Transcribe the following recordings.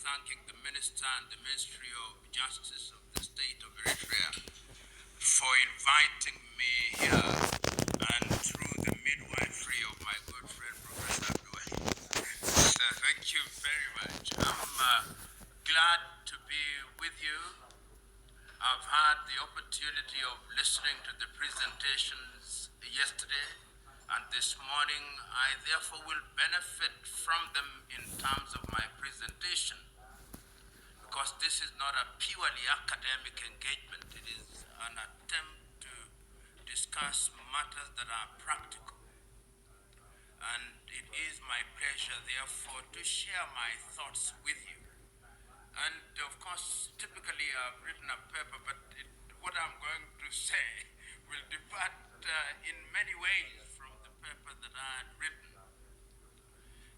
thanking the Minister and the Ministry of Justice of the State of Eritrea for inviting me here and through the midwifery of my good friend Professor Abdul. So thank you very much. I'm glad to be with you. I've had the opportunity of listening to the presentations yesterday and this morning. I therefore will benefit from them in terms of my presentation, because this is not a purely academic engagement. It is an attempt to discuss matters that are practical. And it is my pleasure, therefore, to share my thoughts with you. And of course, typically I've written a paper, but what I'm going to say will depart in many ways from the paper that I had written.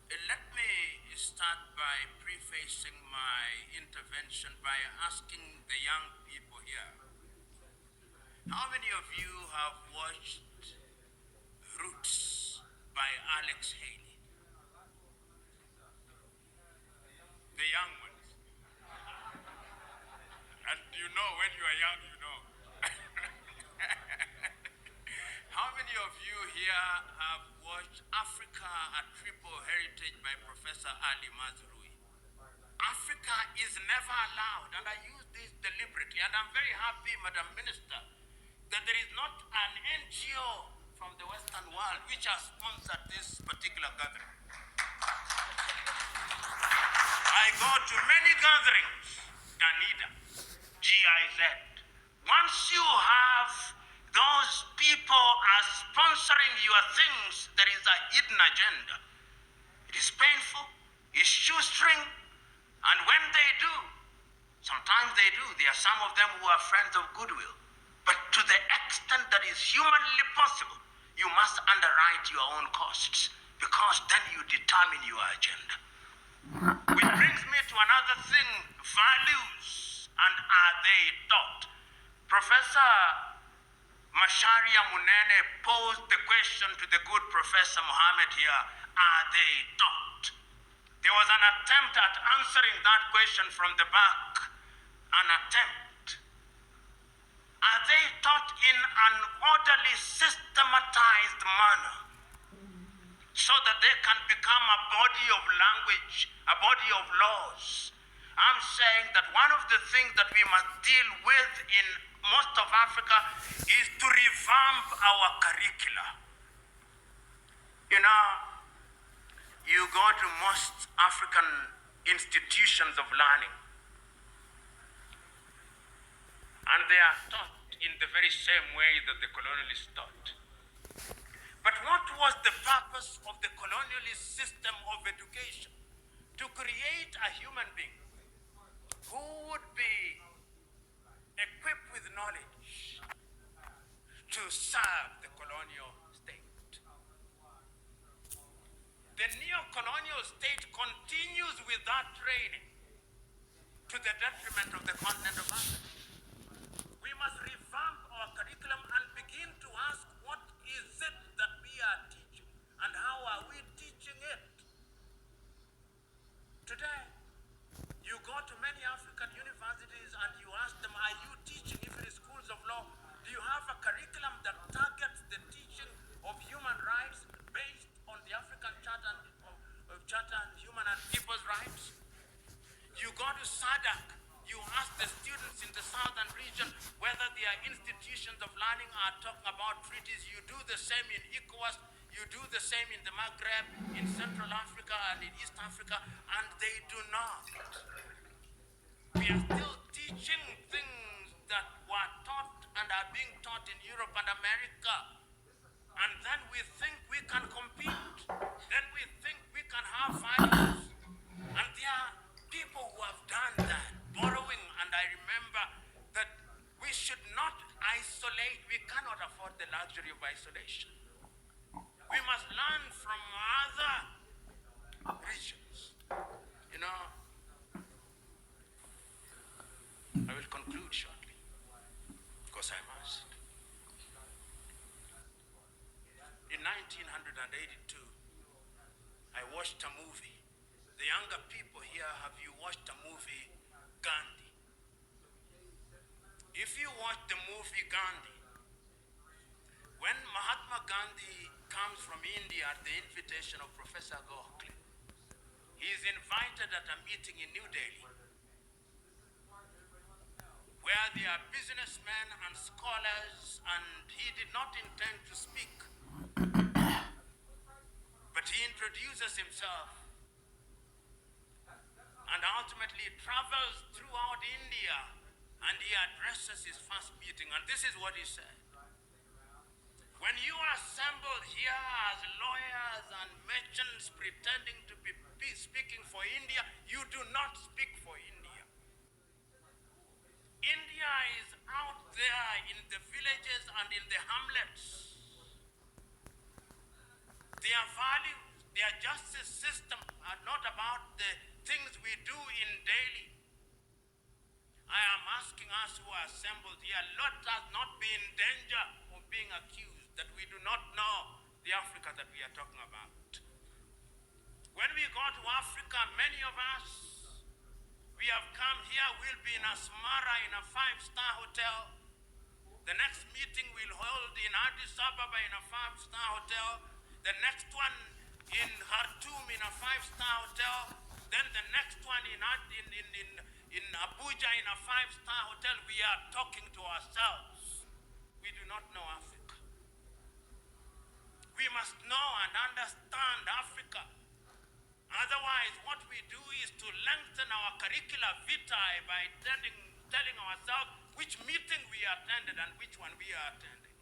Let me start by prefacing my intervention by asking the young people here, how many of you have watched Roots by Alex Haley? The young ones. And you know, when you are young, you know. How many of you here have watched Africa, a Triple Heritage by Professor Ali Mazrui? Africa is never allowed, and I use this deliberately, and I'm very happy, Madam Minister, that there is not an NGO from the Western world which has sponsored this particular gathering. I go to many gatherings, Danida, GIZ. Once you have those people as sponsoring your things, there is a hidden agenda. It is painful, it's shoestring, and when they do, sometimes they do, there are some of them who are friends of goodwill. But to the extent that is humanly possible, you must underwrite your own costs, because then you determine your agenda. Which brings me to another thing, values, and are they taught? Professor Macharia Munene posed the question to the good Professor Mohammed here, are they taught? There was an attempt at answering that question from the back, an attempt. Are they taught in an orderly, systematized manner, so that they can become a body of language, a body of laws? I'm saying that one of the things that we must deal with in most of Africa is to revamp our curricula. You know, you go to most African institutions of learning, and they are taught in the very same way that the colonialists taught. But what was the purpose of the colonialist system of education? To create a human being who would be equipped with knowledge to serve the colonial state. The neo-colonial state continues with that training to the detriment of the continent of Africa. We must revamp our curriculum and begin to ask, what is it that we are teaching and how are we teaching it? Today, you go to many African universities and you ask them, are you teaching, if it is schools of law, do you have a curriculum that targets the teaching of human rights based on the African Charter and Human and People's Rights? You go to SADC, you ask the students in the southern region whether their institutions of learning are talking about treaties. You do the same in ECOWAS, you do the same in the Maghreb, in Central Africa and in East Africa, and they do not. We are still teaching things that were taught and are being taught in Europe and America. And then we think we can compete. Then we think we can have values. And there are people who have done that, borrowing. And I remember that we should not isolate. We cannot afford the luxury of isolation. We must learn from other regions. You know, I will conclude shortly, because I must. watched the movie Gandhi. When Mahatma Gandhi comes from India at the invitation of Professor Gokhale, he is invited at a meeting in New Delhi, where there are businessmen and scholars, and he did not intend to speak. But he introduces himself and ultimately travels throughout India, and he addresses his first meeting. And this is what he said: when you are assembled here as lawyers and merchants pretending to be speaking for India, you do not speak for India. India is out there in the villages and in the hamlets. Their values, their justice system are not about the things we do in Delhi. I am asking us who are assembled here, let us not be in danger of being accused that we do not know the Africa that we are talking about. When we go to Africa, many of us, we have come here, we'll be in Asmara in a 5-star hotel. The next meeting we'll hold in Addis Ababa in a 5-star hotel. The next one in Khartoum in a 5-star hotel. Then the next one in Abuja in a 5-star hotel. We are talking to ourselves. We do not know Africa. We must know and understand Africa. Otherwise, what we do is to lengthen our curricula vitae by telling ourselves which meeting we attended and which one we are attending.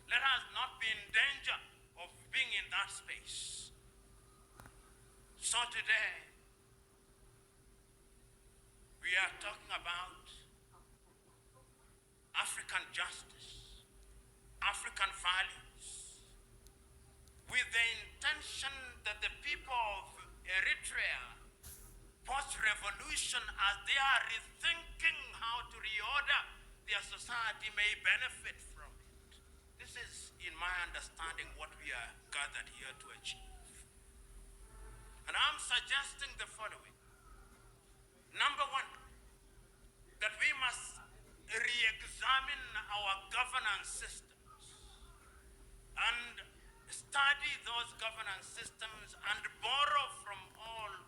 Let us not be in danger of being in that space. So today, we are talking about African justice, African values, with the intention that the people of Eritrea, post-revolution, as they are rethinking how to reorder their society, may benefit from it. This is, in my understanding, what we are gathered here to achieve. And I'm suggesting the following. Number one, that we must re-examine our governance systems and study those governance systems and borrow from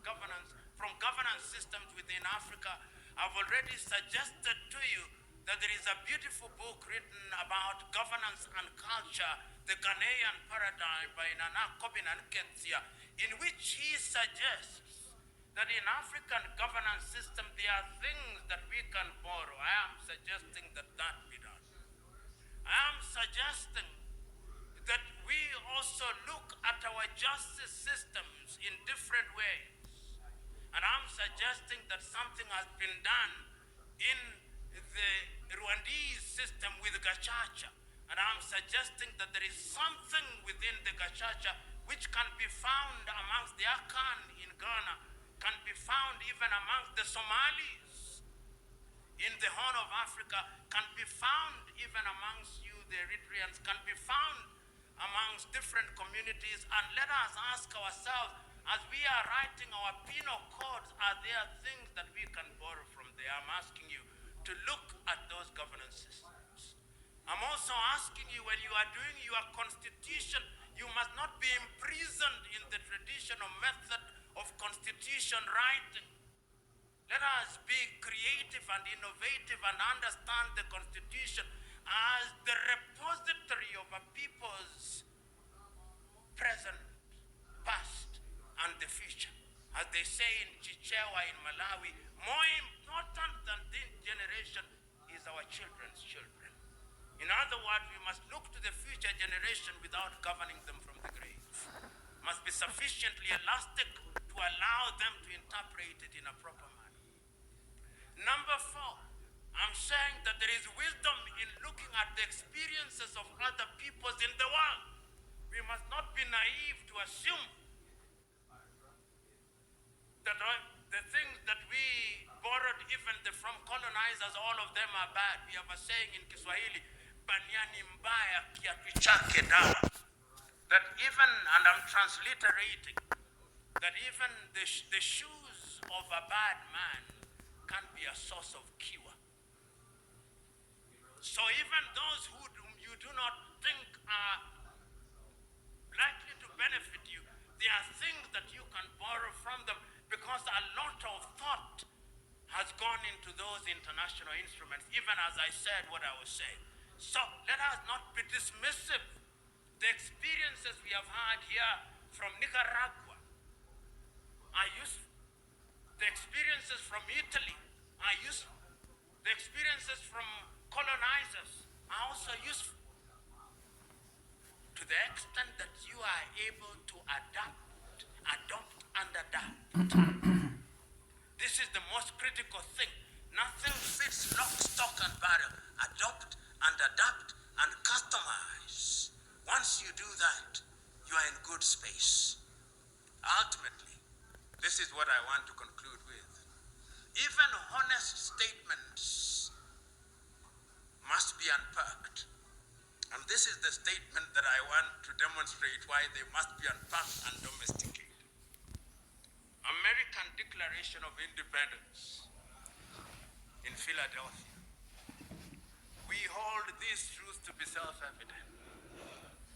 governance systems within Africa. I've already suggested to you that there is a beautiful book written about governance and culture, the Ghanaian paradigm by Nana Kobinan Ketsia, in which he suggests that in African governance system there are things that we can borrow. I am suggesting that that be done. I am suggesting that we also look at our justice systems in different ways. And I'm suggesting that something has been done in the Rwandese system with Gacaca. And I'm suggesting that there is something within the Gacaca which can be found amongst the Akan in Ghana, can be found even amongst the Somalis in the Horn of Africa, can be found even amongst you, the Eritreans, can be found amongst different communities. And let us ask ourselves, as we are writing our penal codes, are there things that we can borrow from there? I'm asking you to look at those governance systems. I'm also asking you, when you are doing your constitution, you must not be imprisoned in the traditional method of constitution writing. Let us be creative and innovative and understand the Constitution as the repository of a people's present, past, and the future. As they say in Chichewa in Malawi, more important than this generation is our children's children. In other words, we must look to the future generation without governing them from the grave. Must be sufficiently elastic to allow them to interpret it in a proper manner. Number 4, I'm saying that there is wisdom in looking at the experiences of other peoples in the world. We must not be naive to assume that the things that we borrowed even from colonizers, all of them are bad. We have a saying in Kiswahili, baniani mbaya kiatu chake dawa. That even, and I'm transliterating, that even the shoes of a bad man can be a source of cure. So even those whom you do not think are likely to benefit you, there are things that you can borrow from them because a lot of thought has gone into those international instruments, even as I said what I was saying. So let us not be dismissive. The experiences we have had here from Nicaragua are useful. The experiences from Italy are useful. The experiences from colonizers are also useful. To the extent that you are able to adopt and adapt. This is the most critical thing. Nothing fits lock, stock, and barrel. Adopt and adapt and customize. Once you do that, you are in good space. Ultimately, this is what I want to conclude with. Even honest statements must be unpacked. And this is the statement that I want to demonstrate why they must be unpacked and domesticated. American Declaration of Independence in Philadelphia. We hold this truth to be self-evident.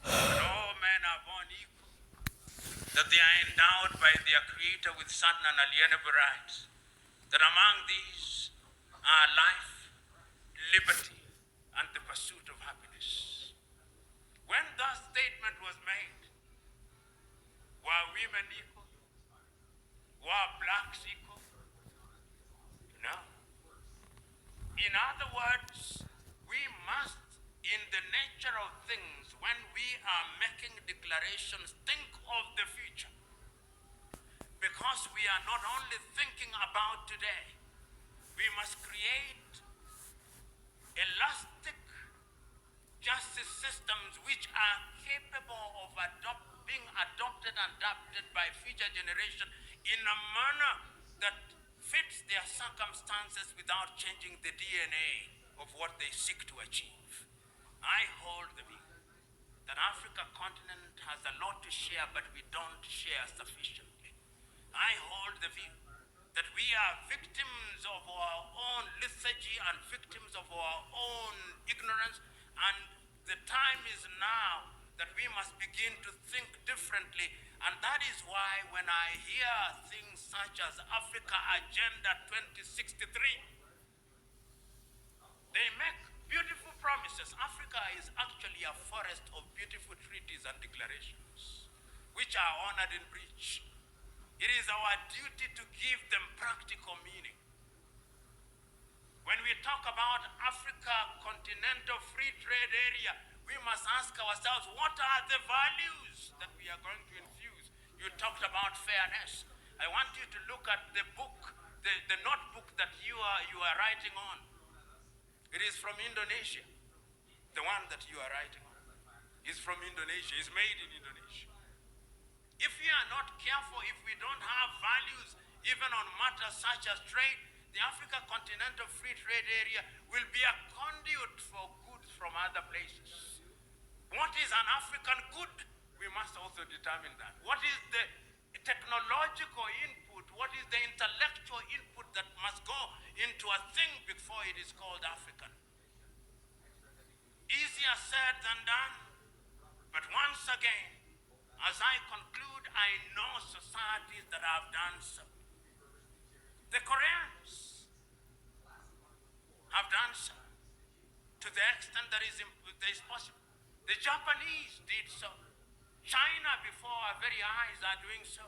That all men are born equal. That they are endowed by their Creator with certain unalienable rights. That among these are life, liberty, and the pursuit of happiness. When that statement was made, were women equal? Were blacks equal? No. In other words, we must, in the nature of things, when we are making declarations, think of the future. Because we are not only thinking about today, we must create elastic justice systems which are capable of being adopted and adapted by future generations in a manner that fits their circumstances without changing the DNA of what they seek to achieve. I hold the view that Africa continent has a lot to share, but we don't share sufficiently. I hold the view that we are victims of our own lethargy and victims of our own ignorance, and the time is now that we must begin to think differently. And that is why when I hear things such as Africa Agenda 2063, they make beautiful promises. Africa is actually a forest of beautiful treaties and declarations, which are honored in breach. It is our duty to give them practical meaning. When we talk about Africa continental free trade area, we must ask ourselves, what are the values that we are going to infuse? You talked about fairness. I want you to look at the book, the notebook that you are writing on. It is from Indonesia. The one that you are writing on is from Indonesia. It's made in Indonesia. If we are not careful, if we don't have values, even on matters such as trade, the Africa Continental Free Trade Area will be a conduit for goods from other places. What is an African good? We must also determine that. What is the technological input? What is the intellectual input that must go into a thing before it is called African? Easier said than done, but once again, as I conclude, I know societies that have done so. The Koreans have done so to the extent that is possible. The Japanese did so. China before our very eyes are doing so.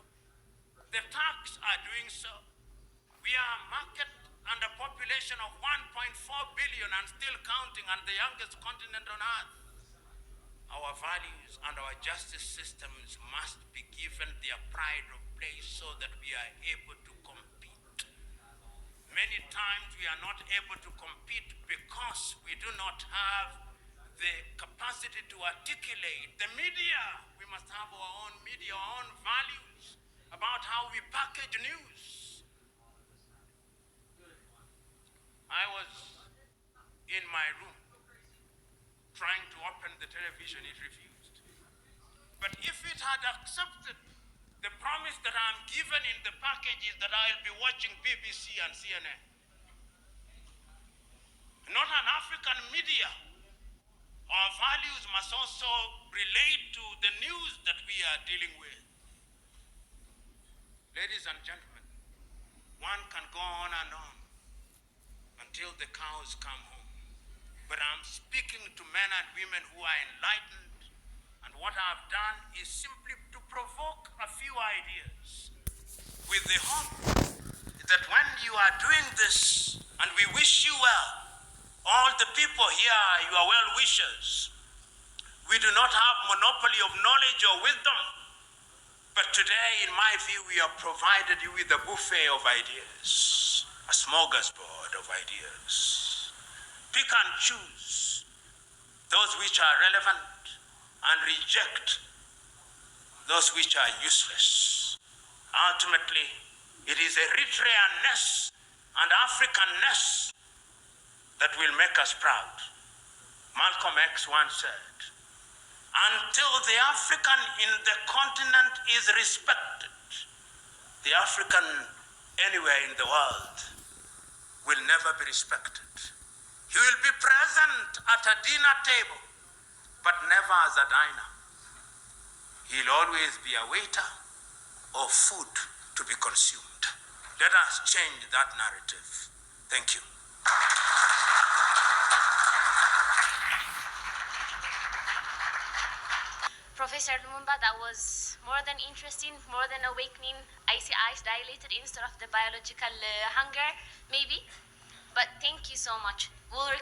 The Turks are doing so. We are a market and a population of 1.4 billion and still counting, and the youngest continent on earth. Our values and our justice systems must be given their pride of place so that we are able to compete. Many times we are not able to compete because we do not have the capacity to articulate. The media, we must have our own media, our own values about how we package news. I was in my room trying to open the television, it refused. But if it had accepted the promise that I'm given in the package is that I'll be watching BBC and CNN, not an African media. Our values must also relate to the news that we are dealing with. Ladies and gentlemen, one can go on and on until the cows come home. But I'm speaking to men and women who are enlightened, and what I've done is simply to provoke a few ideas with the hope that when you are doing this, and we wish you well, all the people here are your well-wishers. We do not have monopoly of knowledge or wisdom, but today, in my view, we have provided you with a buffet of ideas, a smorgasbord of ideas. Pick and choose those which are relevant and reject those which are useless. Ultimately, it is Eritreanness and Africanness that will make us proud. Malcolm X once said, until the African in the continent is respected, the African anywhere in the world will never be respected. He will be present at a dinner table, but never as a diner. He'll always be a waiter or food to be consumed. Let us change that narrative. Thank you. Professor Lumumba, that was more than interesting, more than awakening. I see eyes dilated instead of the biological hunger, maybe. But thank you so much. We'll